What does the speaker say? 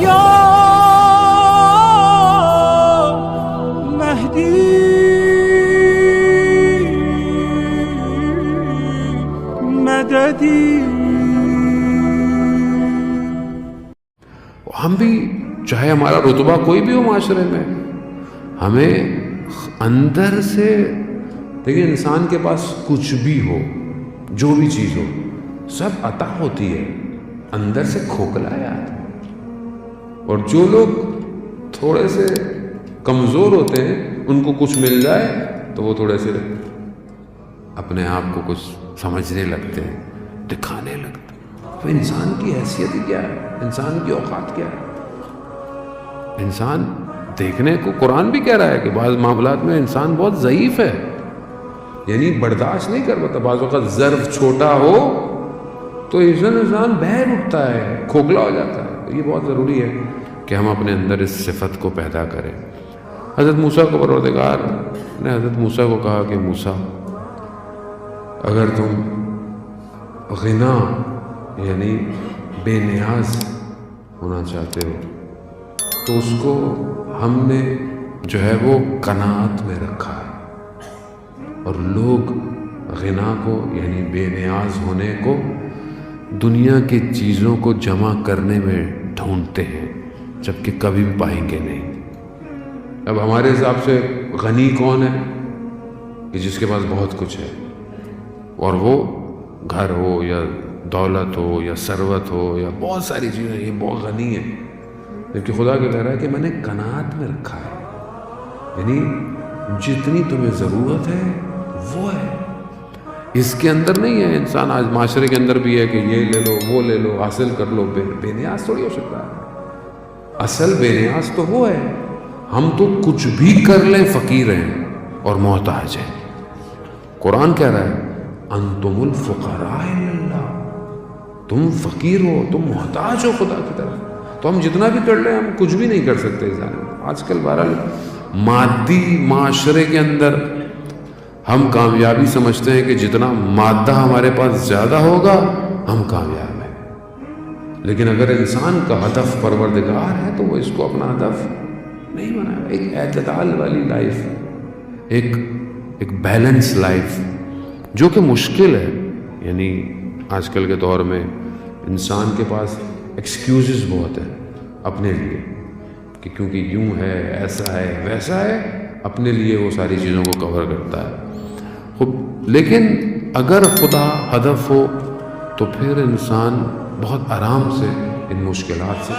یا مہدی مددی. ہم بھی چاہے ہمارا رتبہ کوئی بھی ہو معاشرے میں، ہمیں اندر سے دیکھیں، انسان کے پاس کچھ بھی ہو، جو بھی چیز ہو، سب عطا ہوتی ہے، اندر سے کھوکھلا ہے آدمی. اور جو لوگ تھوڑے سے کمزور ہوتے ہیں، ان کو کچھ مل جائے تو وہ تھوڑے سے اپنے آپ کو کچھ سمجھنے لگتے ہیں، دکھانے لگتے ہیں. تو انسان کی حیثیت ہی کیا ہے؟ انسان کی اوقات کیا ہے؟ انسان دیکھنے کو قرآن بھی کہہ رہا ہے کہ بعض معاملات میں انسان بہت ضعیف ہے، یعنی برداشت نہیں کر پاتا. بعض اوقات ظرف چھوٹا ہو تو انسان بہر اٹھتا ہے، کھوکھلا ہو جاتا ہے. تو یہ بہت ضروری ہے کہ ہم اپنے اندر اس صفت کو پیدا کریں. حضرت موسیٰ کو پروردگار نے حضرت موسیٰ کو کہا کہ موسیٰ، اگر تم غنا یعنی بے نیاز ہونا چاہتے ہو تو اس کو ہم نے جو ہے وہ قناعت میں رکھا ہے، اور لوگ غنا کو یعنی بے نیاز ہونے کو دنیا کی چیزوں کو جمع کرنے میں ڈھونڈتے ہیں، جبکہ کبھی بھی پائیں گے نہیں. اب ہمارے حساب سے غنی کون ہے؟ کہ جس کے پاس بہت کچھ ہے، اور وہ گھر ہو یا دولت ہو یا ثروت ہو یا بہت ساری چیزیں، یہ بہت غنی ہے. جبکہ خدا کہہ رہا ہے کہ میں نے قناعت میں رکھا ہے، یعنی جتنی تمہیں ضرورت ہے وہ ہے، اس کے اندر نہیں ہے. انسان آج معاشرے کے اندر بھی ہے کہ یہ لے لو، وہ لے لو، حاصل کر لو. بے نیاز تھوڑی ہو سکتا ہے. اصل بے نیاز تو وہ ہے. ہم تو کچھ بھی کر لیں فقیر ہیں اور محتاج ہیں. قرآن کہہ رہا ہے انتم الفقراء الی اللہ، تم فقیر ہو، تم محتاج ہو خدا کی طرف. تو ہم جتنا بھی کر لیں ہم کچھ بھی نہیں کر سکتے. آج کل بہرحال مادی معاشرے کے اندر ہم کامیابی سمجھتے ہیں کہ جتنا مادہ ہمارے پاس زیادہ ہوگا ہم کامیاب ہیں. لیکن اگر انسان کا ہدف پروردگار ہے تو وہ اس کو اپنا ہدف نہیں بنایا. ایک اعتدال والی لائف، ایک بیلنس لائف، جو کہ مشکل ہے. یعنی آج کل کے دور میں انسان کے پاس ایکسکیوزز بہت ہیں اپنے لیے، کہ کیونکہ یوں ہے، ایسا ہے، ویسا ہے، اپنے لیے وہ ساری چیزوں کو کور کرتا ہے. لیکن اگر خدا ہدف ہو تو پھر انسان بہت آرام سے ان مشکلات سے